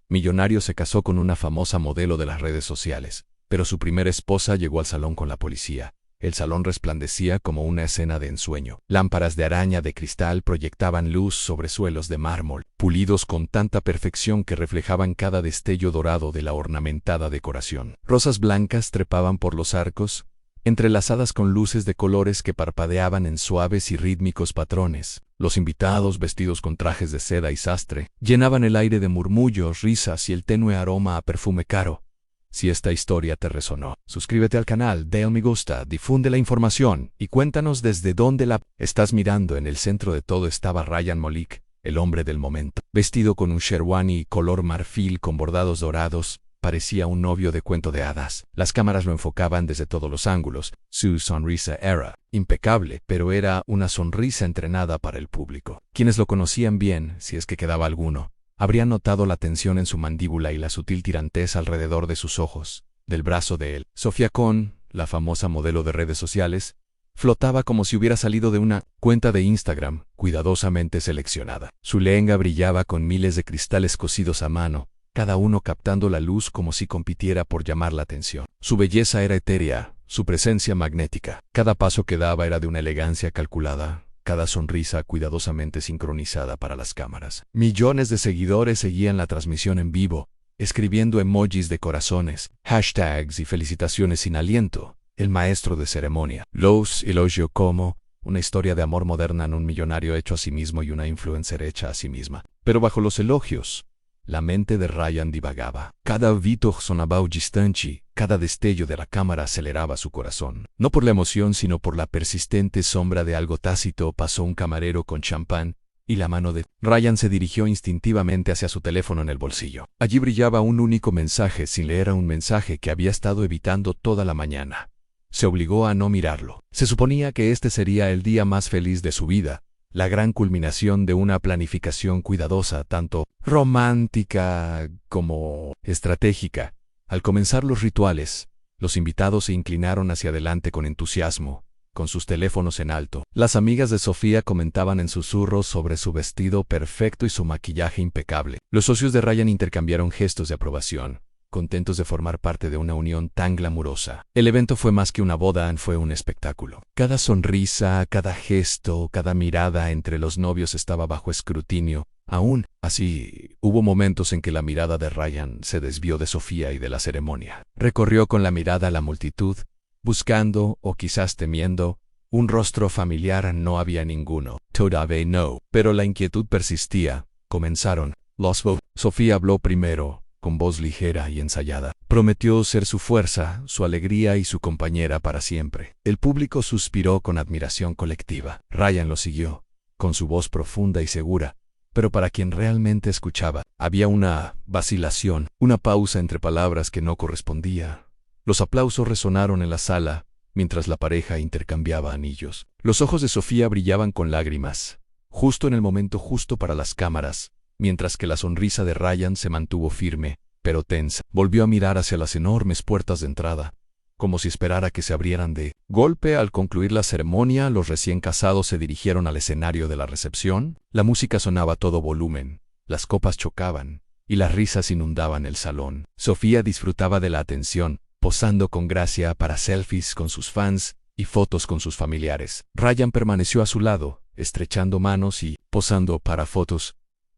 millonario se casó con una famosa modelo de las redes sociales, pero su primera esposa llegó al salón con la policía. El salón resplandecía como una escena de ensueño. Lámparas de araña de cristal proyectaban luz sobre suelos de mármol, pulidos con tanta perfección que reflejaban cada destello dorado de la ornamentada decoración. Rosas blancas trepaban por los arcos, entrelazadas con luces de colores que parpadeaban en suaves y rítmicos patrones. Los invitados, vestidos con trajes de seda y sastre, llenaban el aire de murmullos, risas y el tenue aroma a perfume caro. Si esta historia te resonó, suscríbete al canal, dale me gusta, difunde la información y cuéntanos desde dónde la estás mirando. En el centro de todo estaba Ryan Molik, el hombre del momento. Vestido con un sherwani color marfil con bordados dorados, parecía un novio de cuento de hadas. Las cámaras lo enfocaban desde todos los ángulos. Su sonrisa era impecable, pero era una sonrisa entrenada para el público. Quienes lo conocían bien, si es que quedaba alguno, habrían notado la tensión en su mandíbula y la sutil tirantez alrededor de sus ojos. Del brazo de él, Sofía Kohn, la famosa modelo de redes sociales, flotaba como si hubiera salido de una cuenta de Instagram cuidadosamente seleccionada. Su lehenga brillaba con miles de cristales cosidos a mano, cada uno captando la luz como si compitiera por llamar la atención. Su belleza era etérea, su presencia magnética. Cada paso que daba era de una elegancia calculada, cada sonrisa cuidadosamente sincronizada para las cámaras. Millones de seguidores seguían la transmisión en vivo, escribiendo emojis de corazones, hashtags y felicitaciones sin aliento. El maestro de ceremonia los elogió como una historia de amor moderna en un millonario hecho a sí mismo y una influencer hecha a sí misma. Pero bajo los elogios, la mente de Ryan divagaba. Cada vito sonaba distante, cada destello de la cámara aceleraba su corazón. No por la emoción, sino por la persistente sombra de algo tácito, pasó un camarero con champán, y la mano de Ryan se dirigió instintivamente hacia su teléfono en el bolsillo. Allí brillaba un único mensaje, sin leer un mensaje que había estado evitando toda la mañana. Se obligó a no mirarlo. Se suponía que este sería el día más feliz de su vida, la gran culminación de una planificación cuidadosa, tanto romántica como estratégica. Al comenzar los rituales, los invitados se inclinaron hacia adelante con entusiasmo, con sus teléfonos en alto. Las amigas de Sofía comentaban en susurros sobre su vestido perfecto y su maquillaje impecable. Los socios de Ryan intercambiaron gestos de aprobación, contentos de formar parte de una unión tan glamurosa. El evento fue más que una boda, fue un espectáculo. Cada sonrisa, cada gesto, cada mirada entre los novios estaba bajo escrutinio. Aún así, hubo momentos en que la mirada de Ryan se desvió de Sofía y de la ceremonia. Recorrió con la mirada la multitud, buscando, o quizás temiendo, un rostro familiar. No había ninguno. Todavía no. Pero la inquietud persistía. Comenzaron los votos. Sofía habló primero, con voz ligera y ensayada. Prometió ser su fuerza, su alegría y su compañera para siempre. El público suspiró con admiración colectiva. Ryan lo siguió, con su voz profunda y segura, pero para quien realmente escuchaba, había una vacilación, una pausa entre palabras que no correspondía. Los aplausos resonaron en la sala, mientras la pareja intercambiaba anillos. Los ojos de Sofía brillaban con lágrimas, justo en el momento justo para las cámaras, mientras que la sonrisa de Ryan se mantuvo firme, pero tensa. Volvió a mirar hacia las enormes puertas de entrada, como si esperara que se abrieran de golpe. Al concluir la ceremonia, los recién casados se dirigieron al escenario de la recepción. La música sonaba a todo volumen, las copas chocaban, y las risas inundaban el salón. Sofía disfrutaba de la atención, posando con gracia para selfies con sus fans y fotos con sus familiares. Ryan permaneció a su lado, estrechando manos y posando para fotos,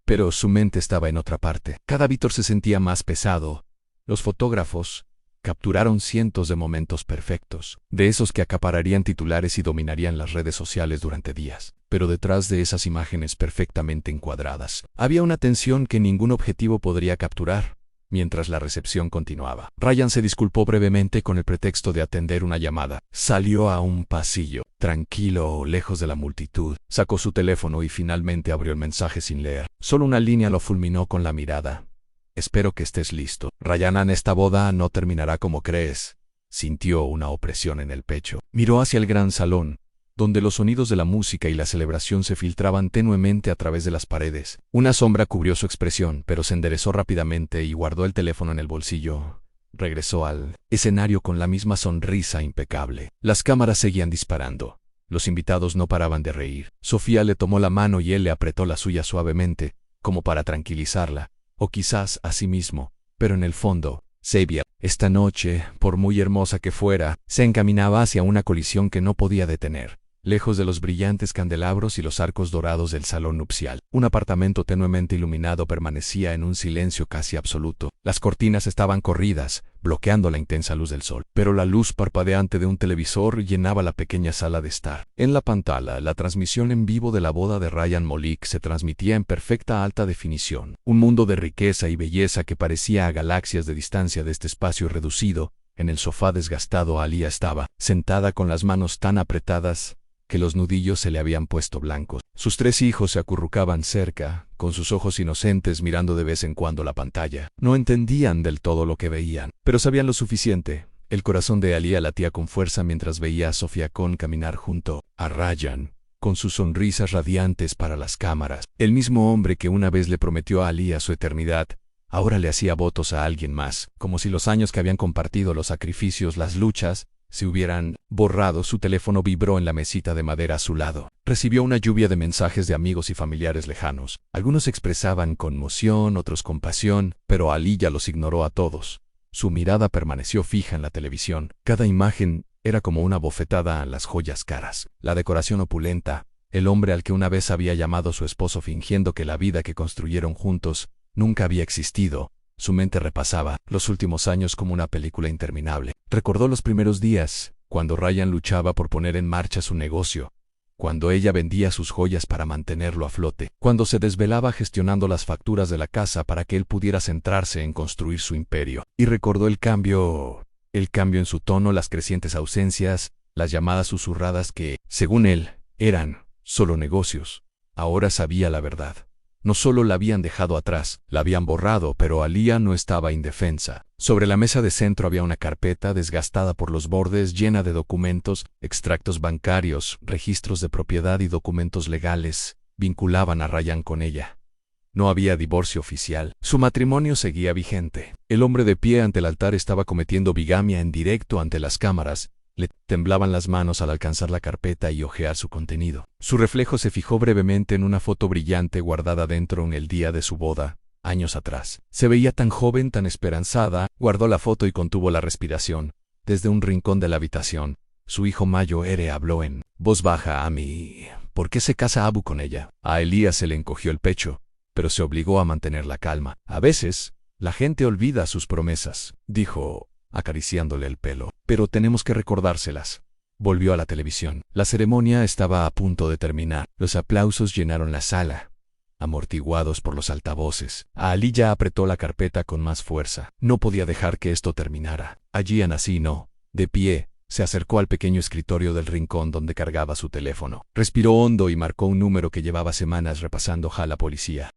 pero su mente estaba en otra parte. Cada Víctor se sentía más pesado. Los fotógrafos capturaron cientos de momentos perfectos, de esos que acapararían titulares y dominarían las redes sociales durante días. Pero detrás de esas imágenes perfectamente encuadradas, había una tensión que ningún objetivo podría capturar. Mientras la recepción continuaba, Ryan se disculpó brevemente con el pretexto de atender una llamada. Salió a un pasillo, tranquilo, lejos de la multitud. Sacó su teléfono y finalmente abrió el mensaje sin leer. Solo una línea lo fulminó con la mirada. Espero que estés listo. Ryan, esta boda no terminará como crees. Sintió una opresión en el pecho. Miró hacia el gran salón, donde los sonidos de la música y la celebración se filtraban tenuemente a través de las paredes. Una sombra cubrió su expresión, pero se enderezó rápidamente y guardó el teléfono en el bolsillo. Regresó al escenario con la misma sonrisa impecable. Las cámaras seguían disparando. Los invitados no paraban de reír. Sofía le tomó la mano y él le apretó la suya suavemente, como para tranquilizarla. o quizás a sí mismo, pero en el fondo, sabía. Esta noche, por muy hermosa que fuera, se encaminaba hacia una colisión que no podía detener. Lejos de los brillantes candelabros y los arcos dorados del salón nupcial, un apartamento tenuemente iluminado permanecía en un silencio casi absoluto. Las cortinas estaban corridas, bloqueando la intensa luz del sol, pero la luz parpadeante de un televisor llenaba la pequeña sala de estar. En la pantalla, la transmisión en vivo de la boda de Ryan Molik se transmitía en perfecta alta definición. Un mundo de riqueza y belleza que parecía a galaxias de distancia de este espacio reducido. En el sofá desgastado, Alia estaba, sentada con las manos tan apretadas que los nudillos se le habían puesto blancos. Sus 3 hijos se acurrucaban cerca, con sus ojos inocentes mirando de vez en cuando la pantalla. No entendían del todo lo que veían, pero sabían lo suficiente. El corazón de Alia latía con fuerza mientras veía a Sofía Khan caminar junto a Ryan, con sus sonrisas radiantes para las cámaras. El mismo hombre que una vez le prometió a Alia su eternidad, ahora le hacía votos a alguien más, como si los años que habían compartido, los sacrificios, las luchas, se hubieran borrado. Su teléfono vibró en la mesita de madera a su lado. Recibió una lluvia de mensajes de amigos y familiares lejanos. Algunos expresaban conmoción, otros compasión, pero Alia los ignoró a todos. Su mirada permaneció fija en la televisión. Cada imagen era como una bofetada a las joyas caras. La decoración opulenta, el hombre al que una vez había llamado su esposo fingiendo que la vida que construyeron juntos nunca había existido. Su mente repasaba los últimos años como una película interminable. Recordó los primeros días, cuando Ryan luchaba por poner en marcha su negocio, cuando ella vendía sus joyas para mantenerlo a flote, cuando se desvelaba gestionando las facturas de la casa para que él pudiera centrarse en construir su imperio. Y recordó el cambio en su tono, las crecientes ausencias, las llamadas susurradas que, según él, eran solo negocios. Ahora sabía la verdad. No solo la habían dejado atrás, la habían borrado, pero Alia no estaba indefensa. Sobre la mesa de centro había una carpeta desgastada por los bordes, llena de documentos, extractos bancarios, registros de propiedad y documentos legales. Vinculaban a Ryan con ella. No había divorcio oficial. Su matrimonio seguía vigente. El hombre de pie ante el altar estaba cometiendo bigamia en directo ante las cámaras. Le temblaban las manos al alcanzar la carpeta y hojear su contenido. Su reflejo se fijó brevemente en una foto brillante guardada dentro en el día de su boda, años atrás. Se veía tan joven, tan esperanzada. Guardó la foto y contuvo la respiración. Desde un rincón de la habitación, su hijo Mayo Ere habló en voz baja a mí. ¿Por qué se casa Abu con ella? A Elías se le encogió el pecho, pero se obligó a mantener la calma. A veces, la gente olvida sus promesas, dijo, acariciándole el pelo. Pero tenemos que recordárselas. Volvió a la televisión. La ceremonia estaba a punto de terminar. Los aplausos llenaron la sala, amortiguados por los altavoces. Alia apretó la carpeta con más fuerza. No podía dejar que esto terminara. Allí así no. De pie, se acercó al pequeño escritorio del rincón donde cargaba su teléfono. Respiró hondo y marcó un número que llevaba semanas repasando a la policía.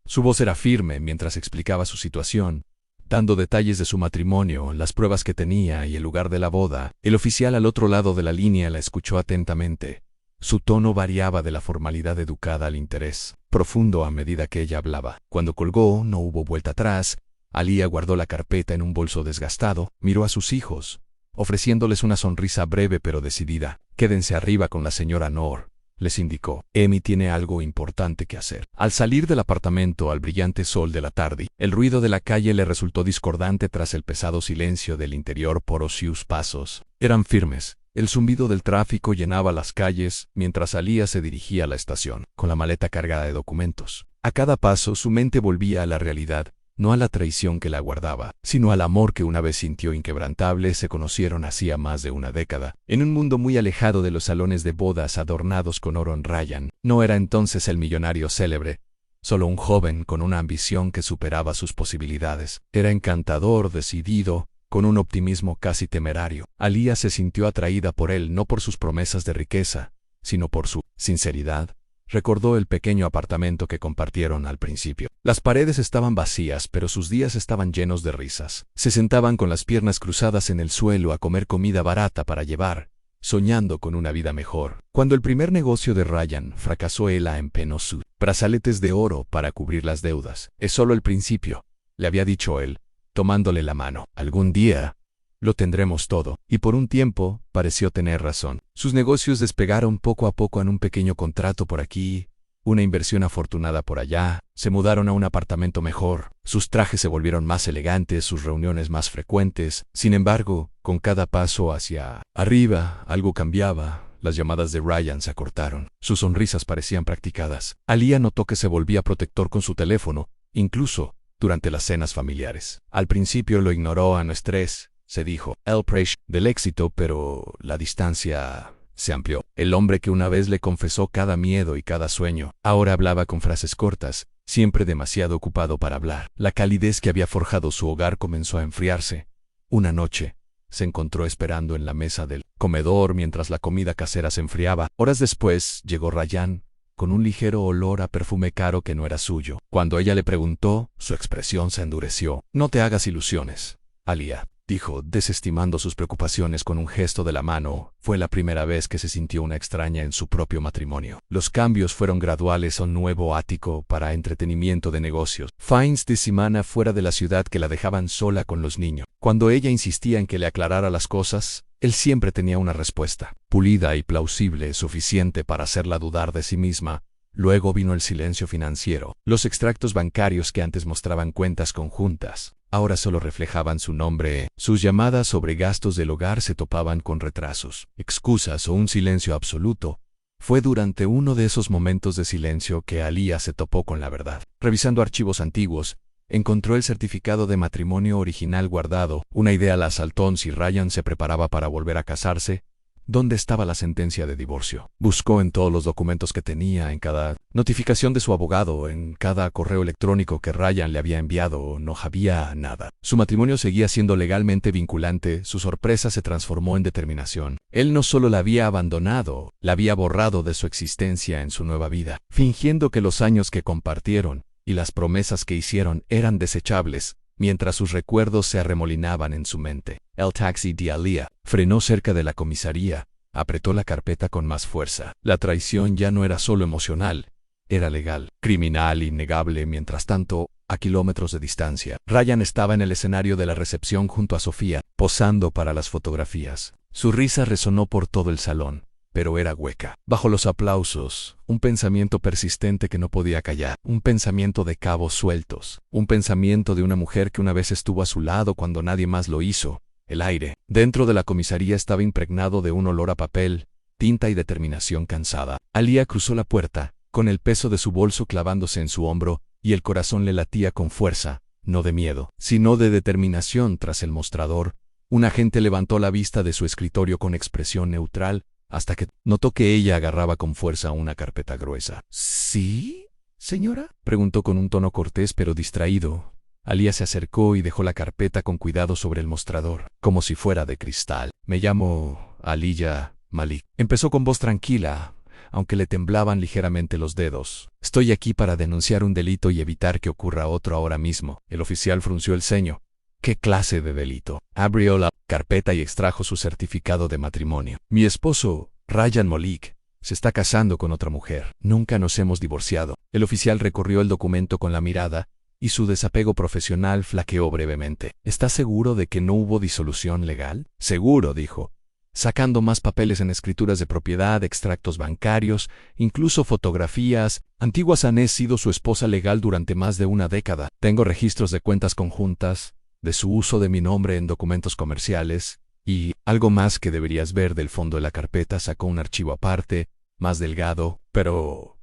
Su voz era firme mientras explicaba su situación, dando detalles de su matrimonio, las pruebas que tenía y el lugar de la boda. El oficial al otro lado de la línea la escuchó atentamente. Su tono variaba de la formalidad educada al interés profundo a medida que ella hablaba. Cuando colgó, no hubo vuelta atrás. Alia guardó la carpeta en un bolso desgastado, miró a sus hijos, ofreciéndoles una sonrisa breve pero decidida. «Quédense arriba con la señora Noor», les indicó. «Emi tiene algo importante que hacer». Al salir del apartamento al brillante sol de la tarde, el ruido de la calle le resultó discordante tras el pesado silencio del interior. Sus pasos eran firmes. El zumbido del tráfico llenaba las calles mientras Alia se dirigía a la estación, con la maleta cargada de documentos. A cada paso su mente volvía a la realidad, no a la traición que la guardaba, sino al amor que una vez sintió inquebrantable. Se conocieron hacía más de una década, en un mundo muy alejado de los salones de bodas adornados con oro. Ryan no era entonces el millonario célebre, solo un joven con una ambición que superaba sus posibilidades. Era encantador, decidido, con un optimismo casi temerario. Alia se sintió atraída por él no por sus promesas de riqueza, sino por su sinceridad. Recordó el pequeño apartamento que compartieron al principio. Las paredes estaban vacías, pero sus días estaban llenos de risas. Se sentaban con las piernas cruzadas en el suelo a comer comida barata para llevar, soñando con una vida mejor. Cuando el primer negocio de Ryan fracasó, ella empeñó sus brazaletes de oro para cubrir las deudas. «Es solo el principio», le había dicho él, tomándole la mano. «Algún día lo tendremos todo». Y por un tiempo pareció tener razón. Sus negocios despegaron poco a poco en un pequeño contrato por aquí, una inversión afortunada por allá, se mudaron a un apartamento mejor, sus trajes se volvieron más elegantes, sus reuniones más frecuentes. Sin embargo, con cada paso hacia arriba, algo cambiaba. Las llamadas de Ryan se acortaron, sus sonrisas parecían practicadas. Alia notó que se volvía protector con su teléfono, incluso durante las cenas familiares. Al principio lo ignoró a no estrés, se dijo, el precio del éxito, pero la distancia se amplió. El hombre que una vez le confesó cada miedo y cada sueño, ahora hablaba con frases cortas, siempre demasiado ocupado para hablar. La calidez que había forjado su hogar comenzó a enfriarse. Una noche, se encontró esperando en la mesa del comedor mientras la comida casera se enfriaba. Horas después, llegó Ryan, con un ligero olor a perfume caro que no era suyo. Cuando ella le preguntó, su expresión se endureció. No te hagas ilusiones, Alia, dijo, desestimando sus preocupaciones con un gesto de la mano. Fue la primera vez que se sintió una extraña en su propio matrimonio. Los cambios fueron graduales a un nuevo ático para entretenimiento de negocios. Fines de semana fuera de la ciudad que la dejaban sola con los niños. Cuando ella insistía en que le aclarara las cosas, él siempre tenía una respuesta, pulida y plausible, suficiente para hacerla dudar de sí misma. Luego vino el silencio financiero. Los extractos bancarios que antes mostraban cuentas conjuntas, ahora solo reflejaban su nombre. Sus llamadas sobre gastos del hogar se topaban con retrasos, excusas o un silencio absoluto. Fue durante uno de esos momentos de silencio que Alia se topó con la verdad. Revisando archivos antiguos, encontró el certificado de matrimonio original guardado. Una idea la asaltó si Ryan se preparaba para volver a casarse. ¿Dónde estaba la sentencia de divorcio? Buscó en todos los documentos que tenía, en cada notificación de su abogado, en cada correo electrónico que Ryan le había enviado. No había nada. Su matrimonio seguía siendo legalmente vinculante. Su sorpresa se transformó en determinación. Él no solo la había abandonado, la había borrado de su existencia en su nueva vida, fingiendo que los años que compartieron y las promesas que hicieron eran desechables, mientras sus recuerdos se arremolinaban en su mente. El taxi de Alia frenó cerca de la comisaría, apretó la carpeta con más fuerza. La traición ya no era solo emocional, era legal, criminal, innegable. Mientras tanto, a kilómetros de distancia, Ryan estaba en el escenario de la recepción junto a Sofía, posando para las fotografías. Su risa resonó por todo el salón, pero era hueca. Bajo los aplausos, un pensamiento persistente que no podía callar, un pensamiento de cabos sueltos, un pensamiento de una mujer que una vez estuvo a su lado cuando nadie más lo hizo. El aire dentro de la comisaría estaba impregnado de un olor a papel, tinta y determinación cansada. Alia cruzó la puerta, con el peso de su bolso clavándose en su hombro, y el corazón le latía con fuerza, no de miedo, sino de determinación. Tras el mostrador, un agente levantó la vista de su escritorio con expresión neutral, hasta que notó que ella agarraba con fuerza una carpeta gruesa. ¿Sí, señora?, preguntó con un tono cortés pero distraído. Alia se acercó y dejó la carpeta con cuidado sobre el mostrador, como si fuera de cristal. Me llamo Alia Malik. Empezó con voz tranquila, aunque le temblaban ligeramente los dedos. Estoy aquí para denunciar un delito y evitar que ocurra otro ahora mismo. El oficial frunció el ceño. ¿Qué clase de delito? Abrió la carpeta y extrajo su certificado de matrimonio. Mi esposo, Ryan Malik, se está casando con otra mujer. Nunca nos hemos divorciado. El oficial recorrió el documento con la mirada, y su desapego profesional flaqueó brevemente. ¿Está seguro de que no hubo disolución legal? Seguro, dijo, sacando más papeles en escrituras de propiedad, extractos bancarios, incluso fotografías. Antiguas. Han sido su esposa legal durante más de una década. Tengo registros de cuentas conjuntas, de su uso de mi nombre en documentos comerciales, y algo más que deberías ver. Del fondo de la carpeta sacó un archivo aparte, más delgado, pero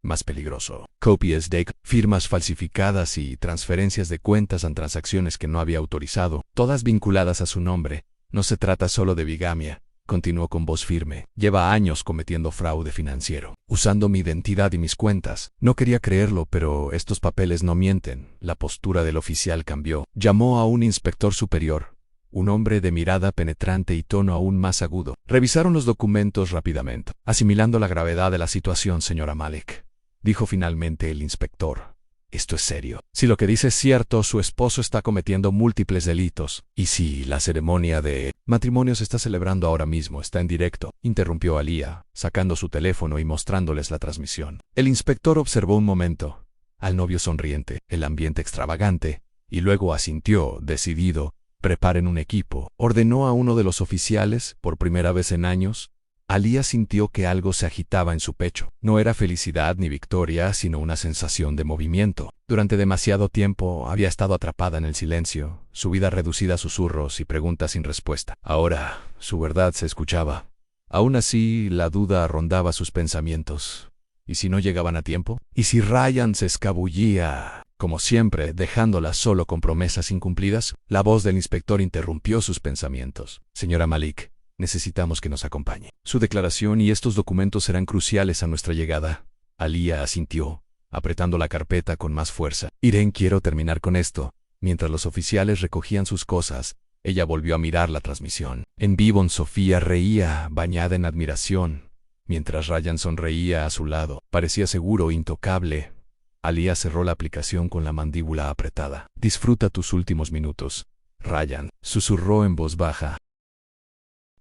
más peligroso. Copias de firmas falsificadas y transferencias de cuentas en transacciones que no había autorizado, todas vinculadas a su nombre. No se trata solo de bigamia, continuó con voz firme. Lleva años cometiendo fraude financiero, usando mi identidad y mis cuentas. No quería creerlo, pero estos papeles no mienten. La postura del oficial cambió. Llamó a un inspector superior, un hombre de mirada penetrante y tono aún más agudo. Revisaron los documentos rápidamente. Asimilando la gravedad de la situación, señora Malik, dijo finalmente el inspector. Esto es serio. Si lo que dice es cierto, su esposo está cometiendo múltiples delitos. Y si la ceremonia de matrimonio se está celebrando ahora mismo, está en directo, interrumpió Alia, sacando su teléfono y mostrándoles la transmisión. El inspector observó un momento al novio sonriente, el ambiente extravagante, y luego asintió, decidido. Preparen un equipo. Ordenó a uno de los oficiales, por primera vez en años, Alía sintió que algo se agitaba en su pecho. No era felicidad ni victoria, sino una sensación de movimiento. Durante demasiado tiempo había estado atrapada en el silencio, su vida reducida a susurros y preguntas sin respuesta. Ahora, su verdad se escuchaba. Aún así, la duda rondaba sus pensamientos. ¿Y si no llegaban a tiempo? ¿Y si Ryan se escabullía, como siempre, dejándola solo con promesas incumplidas? La voz del inspector interrumpió sus pensamientos. Señora Malik, necesitamos que nos acompañe. Su declaración y estos documentos serán cruciales a nuestra llegada. Alía asintió, apretando la carpeta con más fuerza. Irene, quiero terminar con esto. Mientras los oficiales recogían sus cosas, ella volvió a mirar la transmisión. En vivo, Sofía reía, bañada en admiración, mientras Ryan sonreía a su lado. Parecía seguro e intocable. Alía cerró la aplicación con la mandíbula apretada. Disfruta tus últimos minutos, Ryan, susurró en voz baja.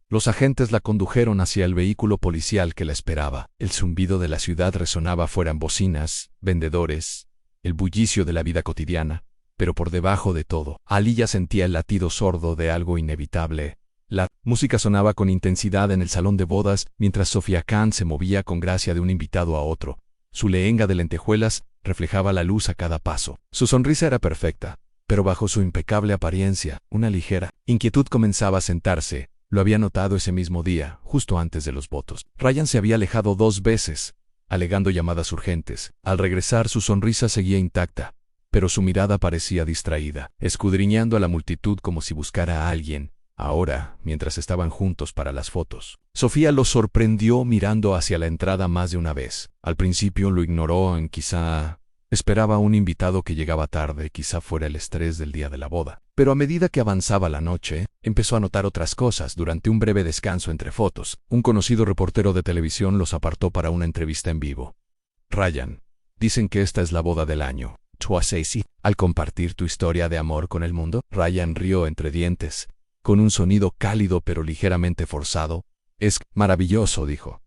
Los agentes la condujeron hacia el vehículo policial que la esperaba. El zumbido de la ciudad resonaba fuera en bocinas, vendedores, el bullicio de la vida cotidiana. Pero por debajo de todo, Alía sentía el latido sordo de algo inevitable. La música sonaba con intensidad en el salón de bodas, mientras Sofía Khan se movía con gracia de un invitado a otro. Su lehenga de lentejuelas reflejaba la luz a cada paso. Su sonrisa era perfecta, pero bajo su impecable apariencia, una ligera inquietud comenzaba a sentarse. Lo había notado ese mismo día, justo antes de los votos. Ryan se había alejado 2 veces, alegando llamadas urgentes. Al regresar, su sonrisa seguía intacta, pero su mirada parecía distraída, escudriñando a la multitud como si buscara a alguien. Ahora, mientras estaban juntos para las fotos, Sofía lo sorprendió mirando hacia la entrada más de una vez. Al principio lo ignoró quizá esperaba a un invitado que llegaba tarde, quizá fuera el estrés del día de la boda. Pero a medida que avanzaba la noche, empezó a notar otras cosas. Durante un breve descanso entre fotos, un conocido reportero de televisión los apartó para una entrevista en vivo. Ryan, dicen que esta es la boda del año. ¿Tú haces sí? Al compartir tu historia de amor con el mundo, Ryan rió entre dientes, con un sonido cálido pero ligeramente forzado. Es maravilloso, dijo.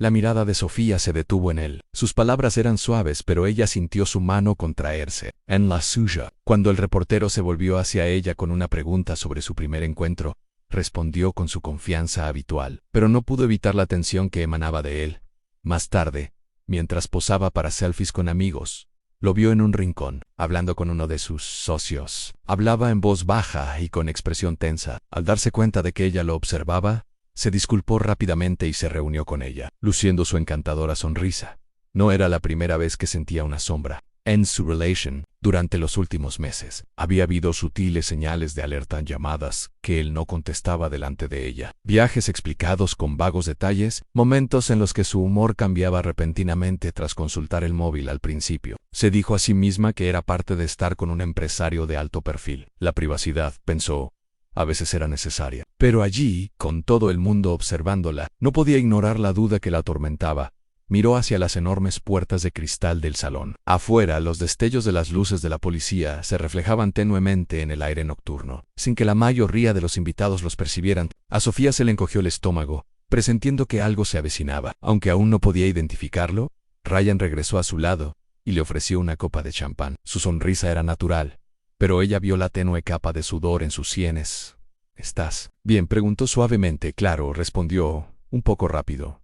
La mirada de Sofía se detuvo en él. Sus palabras eran suaves, pero ella sintió su mano contraerse en la suya. Cuando el reportero se volvió hacia ella con una pregunta sobre su primer encuentro, respondió con su confianza habitual, pero no pudo evitar la tensión que emanaba de él. Más tarde, mientras posaba para selfies con amigos, lo vio en un rincón, hablando con uno de sus socios. Hablaba en voz baja y con expresión tensa. Al darse cuenta de que ella lo observaba, se disculpó rápidamente y se reunió con ella, luciendo su encantadora sonrisa. No era la primera vez que sentía una sombra en su relación. Durante los últimos meses, había habido sutiles señales de alerta en llamadas que él no contestaba delante de ella. Viajes explicados con vagos detalles, momentos en los que su humor cambiaba repentinamente tras consultar el móvil al principio. Se dijo a sí misma que era parte de estar con un empresario de alto perfil. La privacidad, pensó, a veces era necesaria. Pero allí, con todo el mundo observándola, no podía ignorar la duda que la atormentaba. Miró hacia las enormes puertas de cristal del salón. Afuera, los destellos de las luces de la policía se reflejaban tenuemente en el aire nocturno, sin que la mayoría de los invitados los percibieran. A Sofía se le encogió el estómago, presintiendo que algo se avecinaba. Aunque aún no podía identificarlo, Ryan regresó a su lado y le ofreció una copa de champán. Su sonrisa era natural, pero ella vio la tenue capa de sudor en sus sienes. ¿Estás bien?, preguntó suavemente. Claro, respondió, un poco rápido.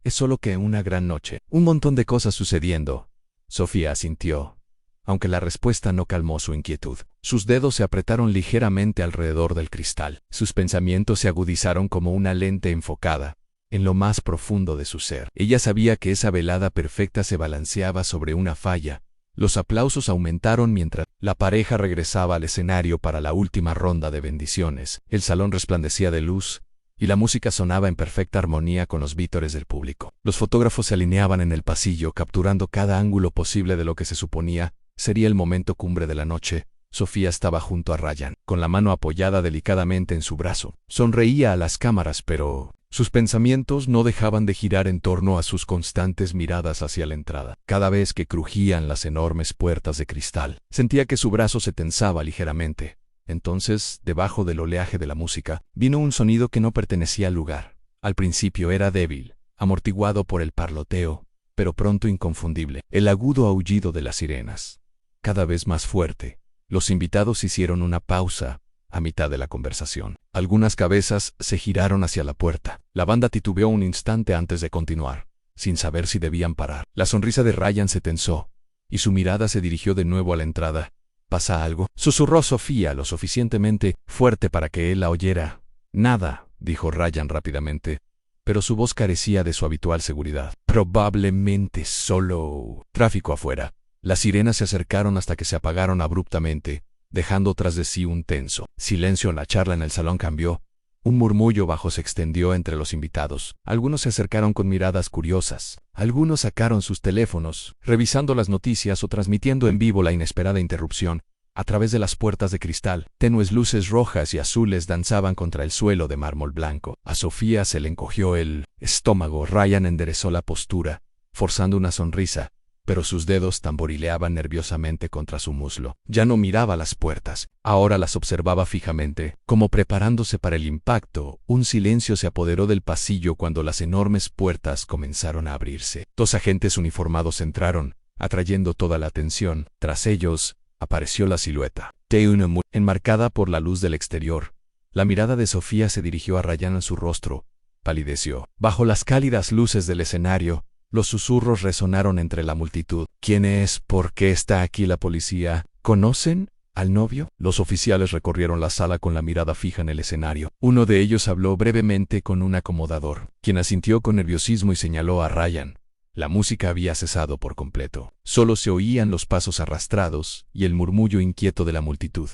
Es solo que una gran noche. Un montón de cosas sucediendo. Sofía asintió, aunque la respuesta no calmó su inquietud. Sus dedos se apretaron ligeramente alrededor del cristal. Sus pensamientos se agudizaron como una lente enfocada en lo más profundo de su ser. Ella sabía que esa velada perfecta se balanceaba sobre una falla. Los aplausos aumentaron mientras la pareja regresaba al escenario para la última ronda de bendiciones. El salón resplandecía de luz, y la música sonaba en perfecta armonía con los vítores del público. Los fotógrafos se alineaban en el pasillo, capturando cada ángulo posible de lo que se suponía sería el momento cumbre de la noche. Sofía estaba junto a Ryan, con la mano apoyada delicadamente en su brazo. Sonreía a las cámaras, pero sus pensamientos no dejaban de girar en torno a sus constantes miradas hacia la entrada. Cada vez que crujían las enormes puertas de cristal, sentía que su brazo se tensaba ligeramente. Entonces, debajo del oleaje de la música, vino un sonido que no pertenecía al lugar. Al principio era débil, amortiguado por el parloteo, pero pronto inconfundible. El agudo aullido de las sirenas. Cada vez más fuerte. Los invitados hicieron una pausa a mitad de la conversación. Algunas cabezas se giraron hacia la puerta. La banda titubeó un instante antes de continuar, sin saber si debían parar. La sonrisa de Ryan se tensó, y su mirada se dirigió de nuevo a la entrada. ¿Pasa algo?, susurró Sofía lo suficientemente fuerte para que él la oyera. Nada, dijo Ryan rápidamente, pero su voz carecía de su habitual seguridad. Probablemente solo tráfico afuera. Las sirenas se acercaron hasta que se apagaron abruptamente, dejando tras de sí un tenso silencio. La charla en el salón cambió. Un murmullo bajo se extendió entre los invitados. Algunos se acercaron con miradas curiosas. Algunos sacaron sus teléfonos, revisando las noticias o transmitiendo en vivo la inesperada interrupción. A través de las puertas de cristal, tenues luces rojas y azules danzaban contra el suelo de mármol blanco. A Sofía se le encogió el estómago. Ryan enderezó la postura, forzando una sonrisa, pero sus dedos tamborileaban nerviosamente contra su muslo. Ya no miraba las puertas, ahora las observaba fijamente, como preparándose para el impacto. Un silencio se apoderó del pasillo cuando las enormes puertas comenzaron a abrirse. 2 agentes uniformados entraron, atrayendo toda la atención. Tras ellos, apareció la silueta de una mujer enmarcada por la luz del exterior. La mirada de Sofía se dirigió a Ryan en su rostro. Palideció. Bajo las cálidas luces del escenario, los susurros resonaron entre la multitud. ¿Quién es? ¿Por qué está aquí la policía? ¿Conocen al novio? Los oficiales recorrieron la sala con la mirada fija en el escenario. Uno de ellos habló brevemente con un acomodador, quien asintió con nerviosismo y señaló a Ryan. La música había cesado por completo. Solo se oían los pasos arrastrados y el murmullo inquieto de la multitud.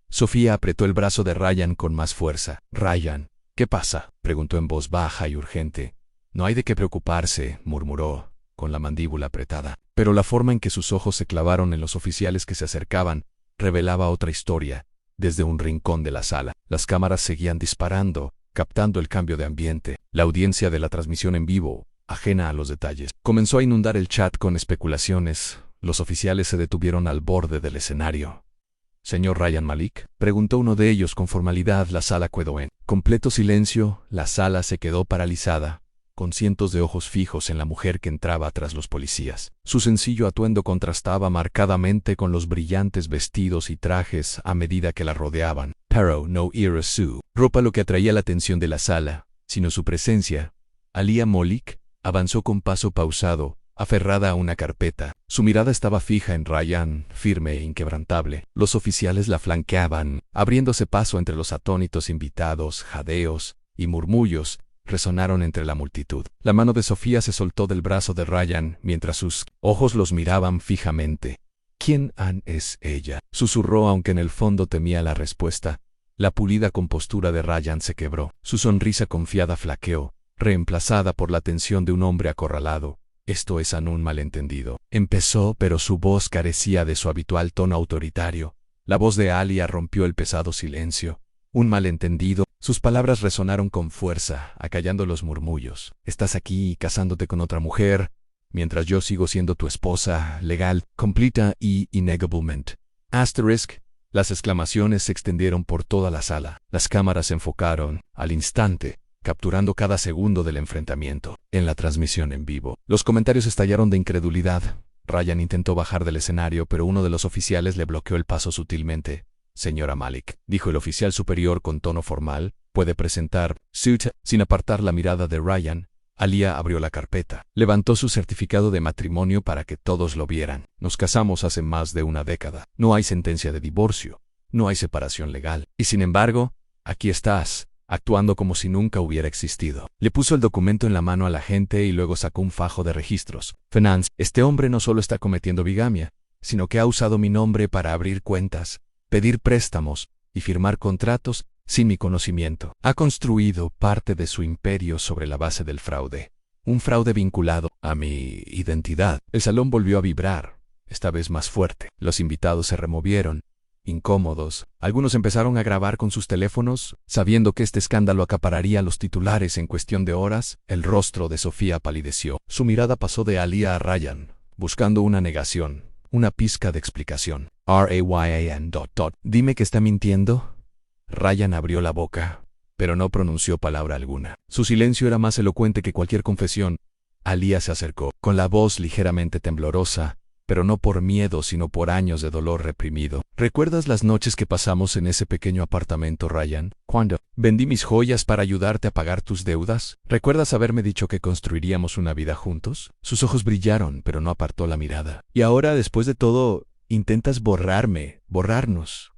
Sofía apretó el brazo de Ryan con más fuerza. «Ryan, ¿qué pasa?», preguntó en voz baja y urgente. «No hay de qué preocuparse», murmuró, con la mandíbula apretada. Pero la forma en que sus ojos se clavaron en los oficiales que se acercaban revelaba otra historia. Desde un rincón de la sala, las cámaras seguían disparando, captando el cambio de ambiente. La audiencia de la transmisión en vivo, ajena a los detalles, comenzó a inundar el chat con especulaciones. Los oficiales se detuvieron al borde del escenario. «¿Señor Ryan Malik?», preguntó uno de ellos con formalidad. La sala quedó en completo silencio. La sala se quedó paralizada, con cientos de ojos fijos en la mujer que entraba tras los policías. Su sencillo atuendo contrastaba marcadamente con los brillantes vestidos y trajes a medida que la rodeaban. Pero no era su ropa lo que atraía la atención de la sala, sino su presencia. Alia Malik avanzó con paso pausado, aferrada a una carpeta. Su mirada estaba fija en Ryan, firme e inquebrantable. Los oficiales la flanqueaban, abriéndose paso entre los atónitos invitados. Jadeos y murmullos resonaron entre la multitud. La mano de Sofía se soltó del brazo de Ryan mientras sus ojos los miraban fijamente. «¿Quién es ella?», susurró, aunque en el fondo temía la respuesta. La pulida compostura de Ryan se quebró. Su sonrisa confiada flaqueó, reemplazada por la tensión de un hombre acorralado. «Esto es un malentendido», empezó, pero su voz carecía de su habitual tono autoritario. La voz de Alia rompió el pesado silencio. «¿Un malentendido?». Sus palabras resonaron con fuerza, acallando los murmullos. «Estás aquí casándote con otra mujer, mientras yo sigo siendo tu esposa, legal, completa y innegablemente. Asterisk». Las exclamaciones se extendieron por toda la sala. Las cámaras se enfocaron, al instante, capturando cada segundo del enfrentamiento. En la transmisión en vivo, los comentarios estallaron de incredulidad. Ryan intentó bajar del escenario, pero uno de los oficiales le bloqueó el paso sutilmente. «Señora Malik», dijo el oficial superior con tono formal, «puede presentar suit». Sin apartar la mirada de Ryan, Alia abrió la carpeta. Levantó su certificado de matrimonio para que todos lo vieran. «Nos casamos hace más de una década. No hay sentencia de divorcio. No hay separación legal. Y sin embargo, aquí estás, actuando como si nunca hubiera existido». Le puso el documento en la mano a la gente y luego sacó un fajo de registros. «Finance, este hombre no solo está cometiendo bigamia, sino que ha usado mi nombre para abrir cuentas, pedir préstamos y firmar contratos sin mi conocimiento. Ha construido parte de su imperio sobre la base del fraude. Un fraude vinculado a mi identidad». El salón volvió a vibrar, esta vez más fuerte. Los invitados se removieron, incómodos. Algunos empezaron a grabar con sus teléfonos, sabiendo que este escándalo acapararía los titulares en cuestión de horas. El rostro de Sofía palideció. Su mirada pasó de Alia a Ryan, buscando una negación, una pizca de explicación. «Ryan. ¿Dime que está mintiendo?». Ryan abrió la boca, pero no pronunció palabra alguna. Su silencio era más elocuente que cualquier confesión. Alia se acercó, con la voz ligeramente temblorosa. pero no por miedo, sino por años de dolor reprimido. ¿Recuerdas las noches que pasamos en ese pequeño apartamento, Ryan? ¿Cuándo vendí mis joyas para ayudarte a pagar tus deudas? ¿Recuerdas haberme dicho que construiríamos una vida juntos? Sus ojos brillaron, pero no apartó la mirada. Y ahora, después de todo, intentas borrarnos,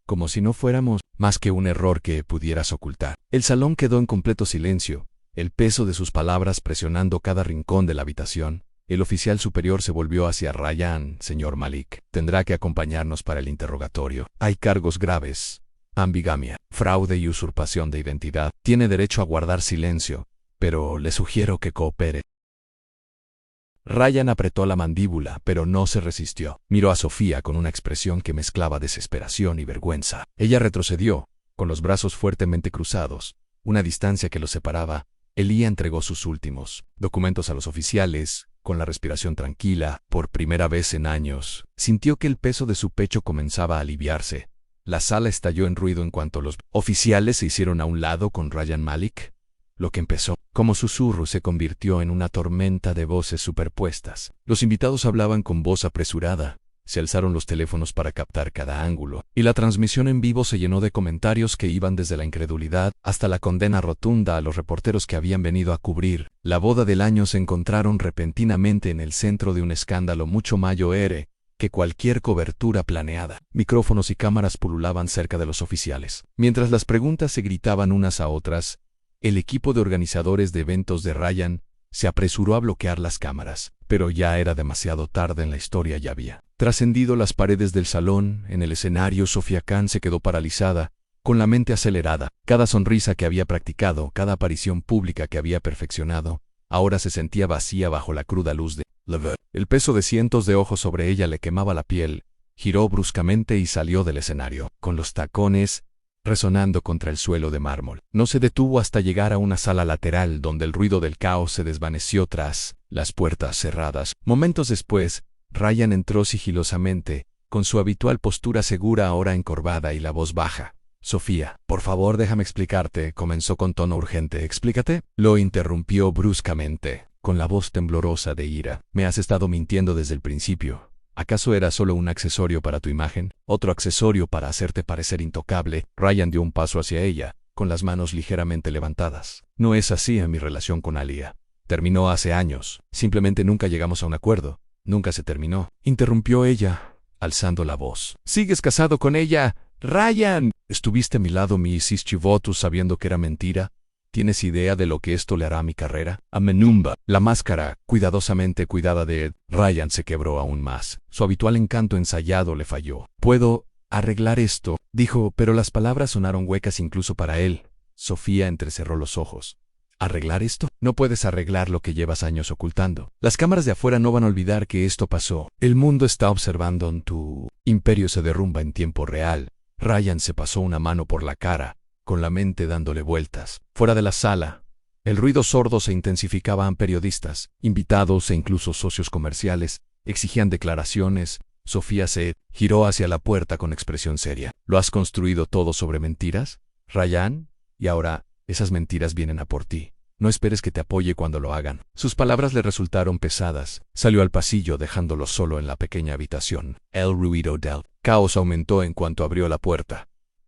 como si no fuéramos más que un error que pudieras ocultar. El salón quedó en completo silencio, el peso de sus palabras presionando cada rincón de la habitación. El oficial superior se volvió hacia Ryan. Señor Malik, tendrá que acompañarnos para el interrogatorio. Hay cargos graves: ambigamia, fraude y usurpación de identidad. Tiene derecho a guardar silencio, pero le sugiero que coopere. Ryan apretó la mandíbula, pero no se resistió. Miró a Sofía con una expresión que mezclaba desesperación y vergüenza. Ella retrocedió, con los brazos fuertemente cruzados, una distancia que los separaba. Elía entregó sus últimos documentos a los oficiales, con la respiración tranquila. Por primera vez en años, sintió que el peso de su pecho comenzaba a aliviarse. La sala estalló en ruido en cuanto los oficiales se hicieron a un lado con Ryan Malik. Lo que empezó como susurro se convirtió en una tormenta de voces superpuestas. Los invitados hablaban con voz apresurada. Se alzaron los teléfonos para captar cada ángulo, y la transmisión en vivo se llenó de comentarios que iban desde la incredulidad hasta la condena rotunda a los reporteros que habían venido a cubrir la boda del año. Se encontraron repentinamente en el centro de un escándalo mucho mayor que cualquier cobertura planeada. Micrófonos y cámaras pululaban cerca de los oficiales. Mientras las preguntas se gritaban unas a otras, el equipo de organizadores de eventos de Ryan se apresuró a bloquear las cámaras, pero ya era demasiado tarde. En la historia ya había trascendido las paredes del salón. En el escenario, Sofía Khan se quedó paralizada, con la mente acelerada. Cada sonrisa que había practicado, cada aparición pública que había perfeccionado, ahora se sentía vacía bajo la cruda luz de Lever. El peso de cientos de ojos sobre ella le quemaba la piel. Giró bruscamente y salió del escenario, con los tacones resonando contra el suelo de mármol. No se detuvo hasta llegar a una sala lateral donde el ruido del caos se desvaneció tras las puertas cerradas. Momentos después, Ryan entró sigilosamente, con su habitual postura segura ahora encorvada y la voz baja. Sofía, por favor, déjame explicarte, comenzó con tono urgente. ¿Explícate? Lo interrumpió bruscamente, con la voz temblorosa de ira. Me has estado mintiendo desde el principio. ¿Acaso era solo un accesorio para tu imagen? ¿Otro accesorio para hacerte parecer intocable? Ryan dio un paso hacia ella, con las manos ligeramente levantadas. No es así en mi relación con Alia. Terminó hace años. Simplemente nunca llegamos a un acuerdo. Nunca se terminó. Interrumpió ella, alzando la voz. ¿Sigues casado con ella, Ryan? ¿Estuviste a mi lado, mi Chivotus, sabiendo que era mentira? ¿Tienes idea de lo que esto le hará a mi carrera? A Menumba. La máscara, cuidadosamente cuidada de Ed. Ryan se quebró aún más. Su habitual encanto ensayado le falló. «Puedo arreglar esto», dijo, pero las palabras sonaron huecas incluso para él. Sofía entrecerró los ojos. ¿Arreglar esto? No puedes arreglar lo que llevas años ocultando. Las cámaras de afuera no van a olvidar que esto pasó. El mundo está observando. Tu imperio se derrumba en tiempo real. Ryan se pasó una mano por la cara, con la mente dándole vueltas. Fuera de la sala, el ruido sordo se intensificaba. Periodistas, invitados e incluso socios comerciales exigían declaraciones. Sofía se giró hacia la puerta con expresión seria. ¿Lo has construido todo sobre mentiras, Ryan? Y ahora, esas mentiras vienen a por ti. No esperes que te apoye cuando lo hagan. Sus palabras le resultaron pesadas. Salió al pasillo, dejándolo solo en la pequeña habitación. El ruido del caos aumentó en cuanto abrió la puerta.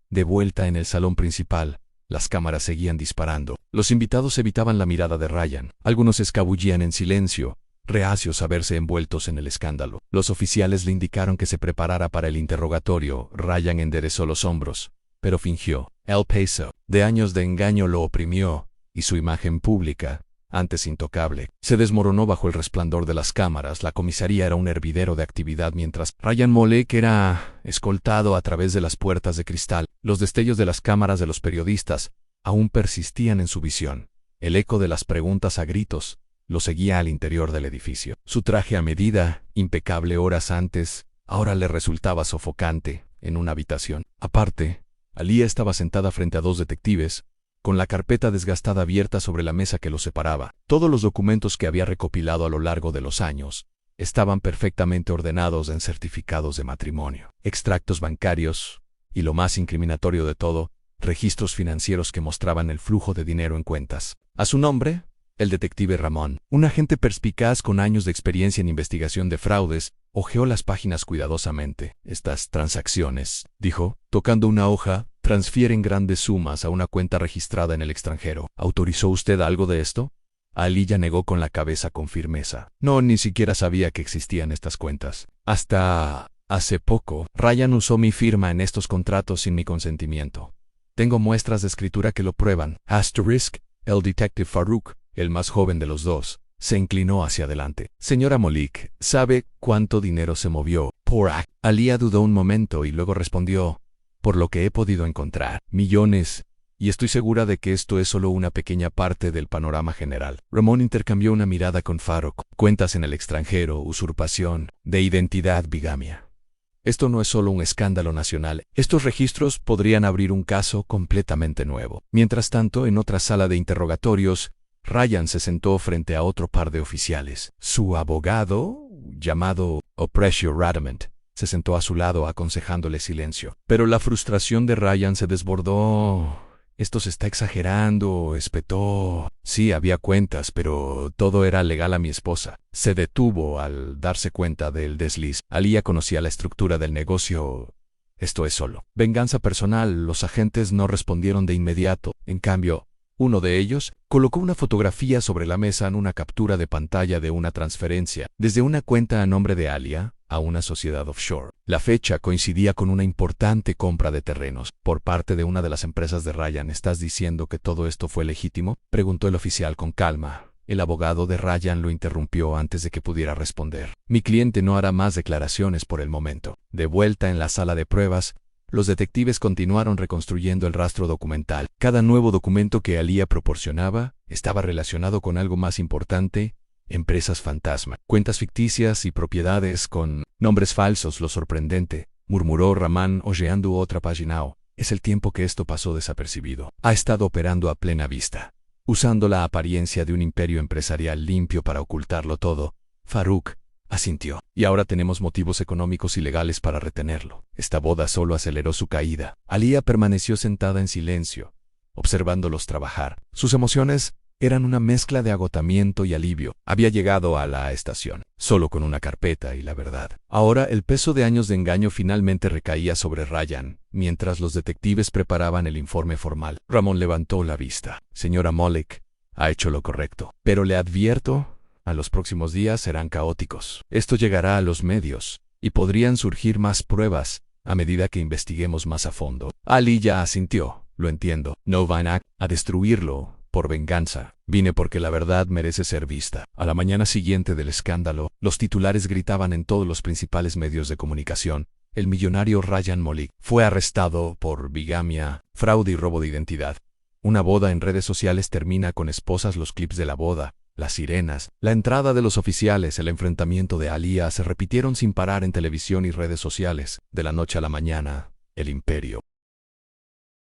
De vuelta en el salón principal, las cámaras seguían disparando. Los invitados evitaban la mirada de Ryan. Algunos se escabullían en silencio, reacios a verse envueltos en el escándalo. Los oficiales le indicaron que se preparara para el interrogatorio. Ryan enderezó los hombros, pero fingió. El peso de años de engaño lo oprimió, y su imagen pública, antes intocable, se desmoronó bajo el resplandor de las cámaras. La comisaría era un hervidero de actividad mientras Ryan Malek era escoltado a través de las puertas de cristal. Los destellos de las cámaras de los periodistas aún persistían en su visión. El eco de las preguntas a gritos lo seguía al interior del edificio. Su traje a medida, impecable horas antes, ahora le resultaba sofocante en una habitación aparte. Alia estaba sentada frente a dos detectives, con la carpeta desgastada abierta sobre la mesa que los separaba. Todos los documentos que había recopilado a lo largo de los años estaban perfectamente ordenados en certificados de matrimonio, extractos bancarios y, lo más incriminatorio de todo, registros financieros que mostraban el flujo de dinero en cuentas a su nombre. El detective Ramón, un agente perspicaz con años de experiencia en investigación de fraudes, hojeó las páginas cuidadosamente. Estas transacciones, dijo, tocando una hoja, transfieren grandes sumas a una cuenta registrada en el extranjero. ¿Autorizó usted algo de esto? Aliyah negó con la cabeza con firmeza. No, ni siquiera sabía que existían estas cuentas. Hasta hace poco, Ryan usó mi firma en estos contratos sin mi consentimiento. Tengo muestras de escritura que lo prueban. Asterisk, el detective Farouk, el más joven de los dos, se inclinó hacia adelante. Señora Molik, ¿sabe cuánto dinero se movió por aquí? Aliyah dudó un momento y luego respondió, por lo que he podido encontrar, millones, y estoy segura de que esto es solo una pequeña parte del panorama general. Ramón intercambió una mirada con Farouk. Cuentas en el extranjero, usurpación de identidad, bigamia. Esto no es solo un escándalo nacional. Estos registros podrían abrir un caso completamente nuevo. Mientras tanto, en otra sala de interrogatorios, Ryan se sentó frente a otro par de oficiales. Su abogado, llamado Opresio Radament, se sentó a su lado aconsejándole silencio. Pero la frustración de Ryan se desbordó. Esto se está exagerando, espetó. Sí, había cuentas, pero todo era legal a mi esposa. Se detuvo al darse cuenta del desliz. Aliyah conocía la estructura del negocio. Esto es solo venganza personal. Los agentes no respondieron de inmediato. En cambio, uno de ellos colocó una fotografía sobre la mesa en una captura de pantalla de una transferencia desde una cuenta a nombre de Aliyah a una sociedad offshore. La fecha coincidía con una importante compra de terrenos por parte de una de las empresas de Ryan. ¿Estás diciendo que todo esto fue legítimo?, preguntó el oficial con calma. El abogado de Ryan lo interrumpió antes de que pudiera responder. Mi cliente no hará más declaraciones por el momento. De vuelta en la sala de pruebas, los detectives continuaron reconstruyendo el rastro documental. Cada nuevo documento que Aliyah proporcionaba estaba relacionado con algo más importante: empresas fantasma, cuentas ficticias y propiedades con nombres falsos. Lo sorprendente, murmuró Ramón hojeando otra página, es el tiempo que esto pasó desapercibido. Ha estado operando a plena vista, usando la apariencia de un imperio empresarial limpio para ocultarlo todo. Farouk asintió. Y ahora tenemos motivos económicos y legales para retenerlo. Esta boda solo aceleró su caída. Aliyah permaneció sentada en silencio, observándolos trabajar. Sus emociones eran una mezcla de agotamiento y alivio. Había llegado a la estación, solo con una carpeta y la verdad. Ahora el peso de años de engaño finalmente recaía sobre Ryan, mientras los detectives preparaban el informe formal. Ramón levantó la vista. Señora Molik, ha hecho lo correcto. Pero le advierto, a los próximos días serán caóticos. Esto llegará a los medios, y podrían surgir más pruebas a medida que investiguemos más a fondo. Aliyah asintió. Lo entiendo. No van a destruirlo por venganza. Vine porque la verdad merece ser vista. A la mañana siguiente del escándalo, los titulares gritaban en todos los principales medios de comunicación. El millonario Ryan Molik fue arrestado por bigamia, fraude y robo de identidad. Una boda en redes sociales termina con esposas. Los clips de la boda, las sirenas, la entrada de los oficiales, el enfrentamiento de Aliyah se repitieron sin parar en televisión y redes sociales. De la noche a la mañana, el imperio,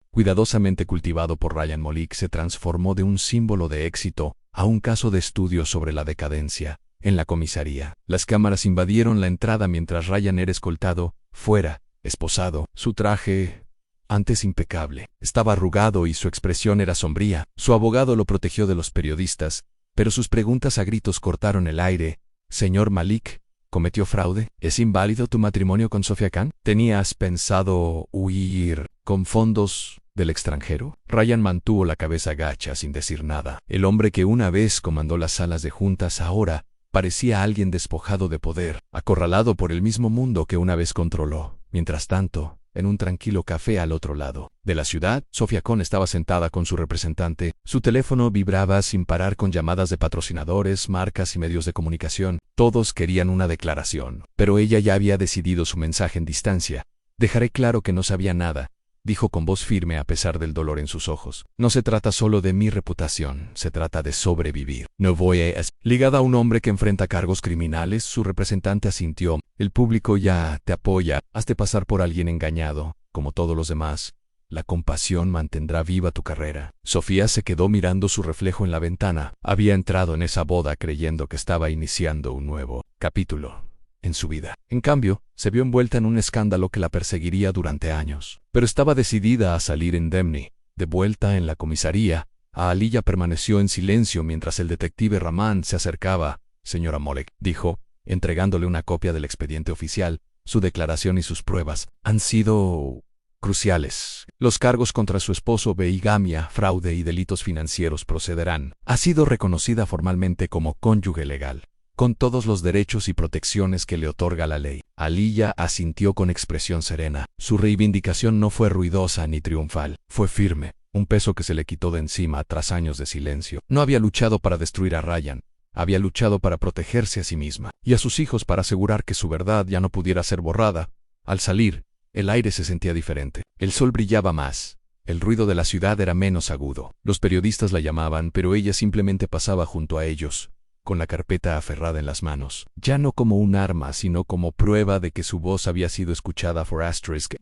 cuidadosamente cultivado por Ryan Molik, se transformó de un símbolo de éxito a un caso de estudio sobre la decadencia. En la comisaría, las cámaras invadieron la entrada mientras Ryan era escoltado fuera, esposado. Su traje, antes impecable, estaba arrugado y su expresión era sombría. Su abogado lo protegió de los periodistas, pero sus preguntas a gritos cortaron el aire. Señor Malik, ¿cometió fraude? ¿Es inválido tu matrimonio con Sofia Khan? ¿Tenías pensado huir con fondos del extranjero? Ryan mantuvo la cabeza gacha sin decir nada. El hombre que una vez comandó las salas de juntas ahora parecía alguien despojado de poder, acorralado por el mismo mundo que una vez controló. Mientras tanto, en un tranquilo café al otro lado de la ciudad, Sofia Khan estaba sentada con su representante. Su teléfono vibraba sin parar con llamadas de patrocinadores, marcas y medios de comunicación. Todos querían una declaración, pero ella ya había decidido su mensaje en distancia. Dejaré claro que no sabía nada, dijo con voz firme a pesar del dolor en sus ojos. No se trata solo de mi reputación, se trata de sobrevivir. No voy a ligada a un hombre que enfrenta cargos criminales. Su representante asintió. El público ya te apoya. Hazte pasar por alguien engañado, como todos los demás. La compasión mantendrá viva tu carrera. Sofía se quedó mirando su reflejo en la ventana. Había entrado en esa boda creyendo que estaba iniciando un nuevo capítulo en su vida. En cambio, se vio envuelta en un escándalo que la perseguiría durante años. Pero estaba decidida a salir indemne. De vuelta en la comisaría, Aaliyah permaneció en silencio mientras el detective Rahman se acercaba. Señora Molek, dijo, entregándole una copia del expediente oficial, su declaración y sus pruebas han sido cruciales. Los cargos contra su esposo, bigamia, fraude y delitos financieros procederán. Ha sido reconocida formalmente como cónyuge legal, con todos los derechos y protecciones que le otorga la ley. Aaliyah asintió con expresión serena. Su reivindicación no fue ruidosa ni triunfal, fue firme, un peso que se le quitó de encima tras años de silencio. No había luchado para destruir a Ryan, había luchado para protegerse a sí misma y a sus hijos, para asegurar que su verdad ya no pudiera ser borrada. Al salir, el aire se sentía diferente. El sol brillaba más. El ruido de la ciudad era menos agudo. Los periodistas la llamaban, pero ella simplemente pasaba junto a ellos, con la carpeta aferrada en las manos, ya no como un arma, sino como prueba de que su voz había sido escuchada.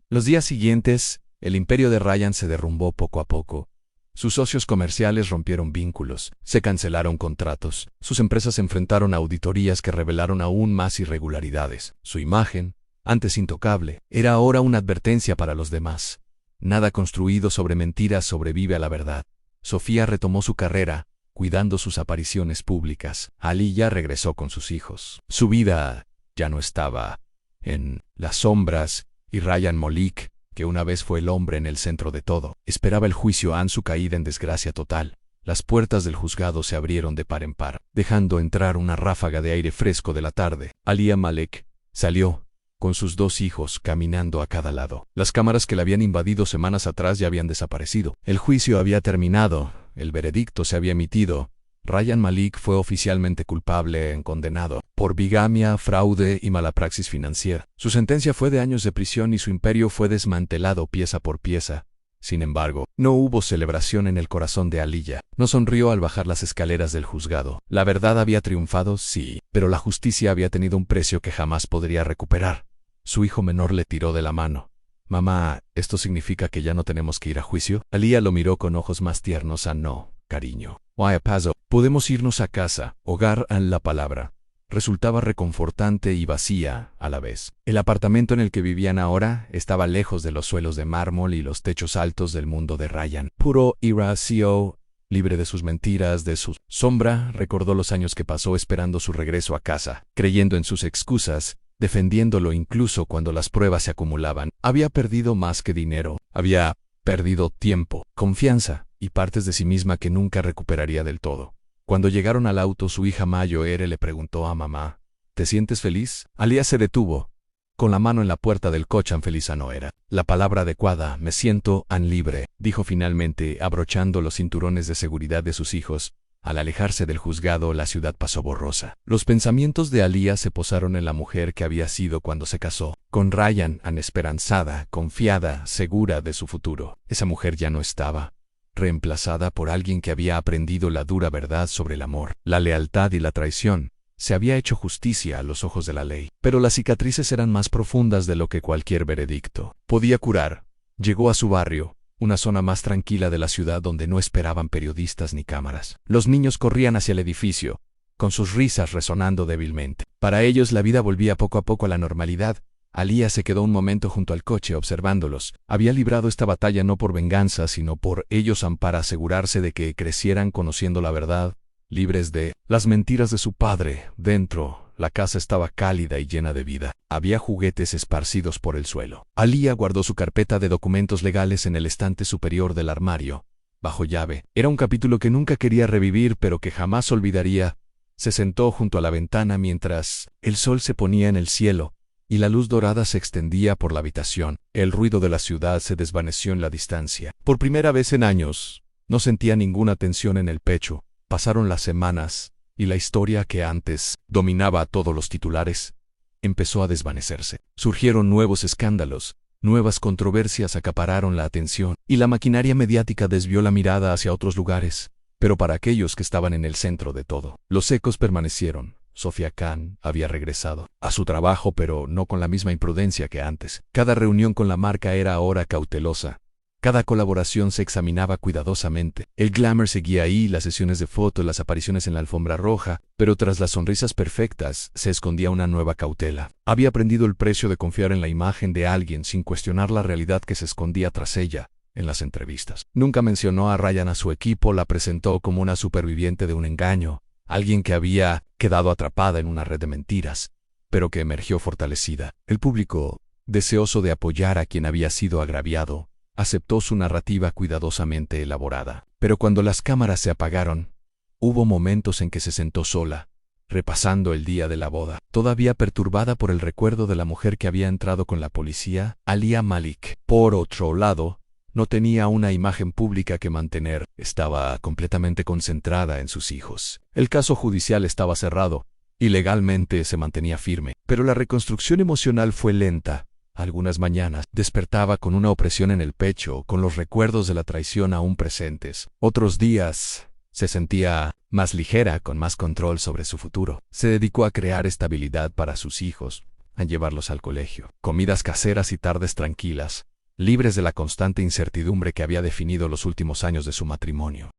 Los días siguientes, el imperio de Ryan se derrumbó poco a poco. Sus socios comerciales rompieron vínculos, se cancelaron contratos, sus empresas se enfrentaron a auditorías que revelaron aún más irregularidades. Su imagen, antes intocable, era ahora una advertencia para los demás. Nada construido sobre mentiras sobrevive a la verdad. Sofía retomó su carrera, cuidando sus apariciones públicas. Aaliyah regresó con sus hijos. Su vida ya no estaba en las sombras, y Ryan Molek, que una vez fue el hombre en el centro de todo, esperaba el juicio ante su caída en desgracia total. Las puertas del juzgado se abrieron de par en par, dejando entrar una ráfaga de aire fresco de la tarde. Alia Malek salió, con sus dos hijos, caminando a cada lado. Las cámaras que la habían invadido semanas atrás ya habían desaparecido. El juicio había terminado, el veredicto se había emitido. Ryan Malek fue oficialmente culpable y condenado por bigamia, fraude y mala praxis financiera. Su sentencia fue de años de prisión y su imperio fue desmantelado pieza por pieza. Sin embargo, no hubo celebración en el corazón de Aaliyah. No sonrió al bajar las escaleras del juzgado. La verdad había triunfado, sí, pero la justicia había tenido un precio que jamás podría recuperar. Su hijo menor le tiró de la mano. «Mamá, ¿esto significa que ya no tenemos que ir a juicio?» Aaliyah lo miró con ojos más tiernos. «No, cariño. Vaya paso. Podemos irnos a casa». Hogar, en la palabra, resultaba reconfortante y vacía a la vez. El apartamento en el que vivían ahora estaba lejos de los suelos de mármol y los techos altos del mundo de Ryan. Puro y vacío, libre de sus mentiras, de su sombra. Recordó los años que pasó esperando su regreso a casa, creyendo en sus excusas, defendiéndolo incluso cuando las pruebas se acumulaban. Había perdido más que dinero. Había perdido tiempo, confianza y partes de sí misma que nunca recuperaría del todo. Cuando llegaron al auto, su hija mayor le preguntó a mamá, «¿Te sientes feliz?» Aaliyah se detuvo, con la mano en la puerta del coche. «Feliz no era la palabra adecuada. Me siento libre», dijo finalmente, abrochando los cinturones de seguridad de sus hijos. Al alejarse del juzgado, la ciudad pasó borrosa. Los pensamientos de Aaliyah se posaron en la mujer que había sido cuando se casó con Ryan, esperanzada, confiada, segura de su futuro. Esa mujer ya no estaba, reemplazada por alguien que había aprendido la dura verdad sobre el amor, la lealtad y la traición. Se había hecho justicia a los ojos de la ley, pero las cicatrices eran más profundas de lo que cualquier veredicto podía curar. Llegó a su barrio, una zona más tranquila de la ciudad donde no esperaban periodistas ni cámaras. Los niños corrían hacia el edificio, con sus risas resonando débilmente. Para ellos la vida volvía poco a poco a la normalidad. Aaliyah se quedó un momento junto al coche observándolos. Había librado esta batalla no por venganza, sino por ellos, para asegurarse de que crecieran conociendo la verdad, libres de las mentiras de su padre. Dentro, la casa estaba cálida y llena de vida. Había juguetes esparcidos por el suelo. Aaliyah guardó su carpeta de documentos legales en el estante superior del armario, bajo llave. Era un capítulo que nunca quería revivir, pero que jamás olvidaría. Se sentó junto a la ventana mientras el sol se ponía en el cielo y la luz dorada se extendía por la habitación. El ruido de la ciudad se desvaneció en la distancia. Por primera vez en años, no sentía ninguna tensión en el pecho. Pasaron las semanas, y la historia que antes dominaba a todos los titulares empezó a desvanecerse. Surgieron nuevos escándalos, nuevas controversias acapararon la atención, y la maquinaria mediática desvió la mirada hacia otros lugares. Pero para aquellos que estaban en el centro de todo, los ecos permanecieron. Sofía Khan había regresado a su trabajo, pero no con la misma imprudencia que antes. Cada reunión con la marca era ahora cautelosa. Cada colaboración se examinaba cuidadosamente. El glamour seguía ahí, las sesiones de fotos, las apariciones en la alfombra roja, pero tras las sonrisas perfectas se escondía una nueva cautela. Había aprendido el precio de confiar en la imagen de alguien sin cuestionar la realidad que se escondía tras ella. en las entrevistas. Nunca mencionó a Ryan a su equipo, la presentó como una superviviente de un engaño, alguien que había quedado atrapada en una red de mentiras, pero que emergió fortalecida. El público, deseoso de apoyar a quien había sido agraviado, aceptó su narrativa cuidadosamente elaborada. Pero cuando las cámaras se apagaron, hubo momentos en que se sentó sola, repasando el día de la boda, todavía perturbada por el recuerdo de la mujer que había entrado con la policía, Alia Malik. Por otro lado, no tenía una imagen pública que mantener, estaba completamente concentrada en sus hijos. El caso judicial estaba cerrado, y legalmente se mantenía firme, pero la reconstrucción emocional fue lenta. Algunas mañanas despertaba con una opresión en el pecho, con los recuerdos de la traición aún presentes. Otros días se sentía más ligera, con más control sobre su futuro. Se dedicó a crear estabilidad para sus hijos, a llevarlos al colegio. Comidas caseras y tardes tranquilas, libres de la constante incertidumbre que había definido los últimos años de su matrimonio.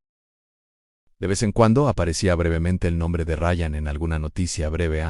De vez en cuando aparecía brevemente el nombre de Ryan en alguna noticia breve,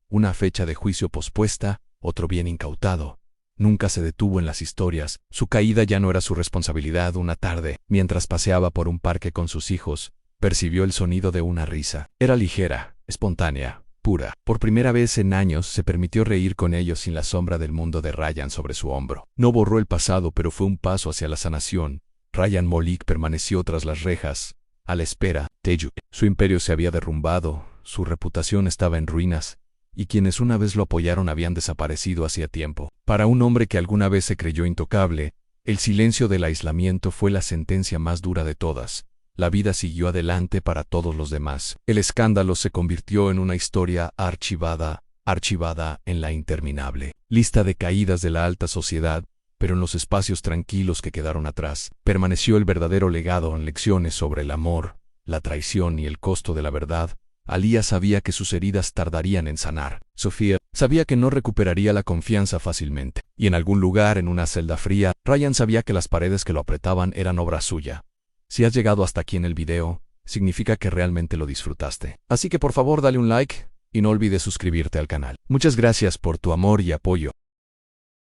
una fecha de juicio pospuesta, otro bien incautado. Nunca se detuvo en las historias. Su caída ya no era su responsabilidad. Una tarde, mientras paseaba por un parque con sus hijos, percibió el sonido de una risa. Era ligera, espontánea, pura. Por primera vez en años se permitió reír con ellos sin la sombra del mundo de Ryan sobre su hombro. No borró el pasado, pero fue un paso hacia la sanación. Ryan Malik permaneció tras las rejas, a la espera. Teju. Su imperio se había derrumbado, su reputación estaba en ruinas, y quienes una vez lo apoyaron habían desaparecido hacía tiempo. Para un hombre que alguna vez se creyó intocable, el silencio del aislamiento fue la sentencia más dura de todas. La vida siguió adelante para todos los demás. El escándalo se convirtió en una historia archivada en la interminable lista de caídas de la alta sociedad, pero en los espacios tranquilos que quedaron atrás, permaneció el verdadero legado en lecciones sobre el amor, la traición y el costo de la verdad. Alia sabía que sus heridas tardarían en sanar. Sofía sabía que no recuperaría la confianza fácilmente. Y en algún lugar, en una celda fría, Ryan sabía que las paredes que lo apretaban eran obra suya. Si has llegado hasta aquí en el video, significa que realmente lo disfrutaste. Así que por favor dale un like, y no olvides suscribirte al canal. Muchas gracias por tu amor y apoyo.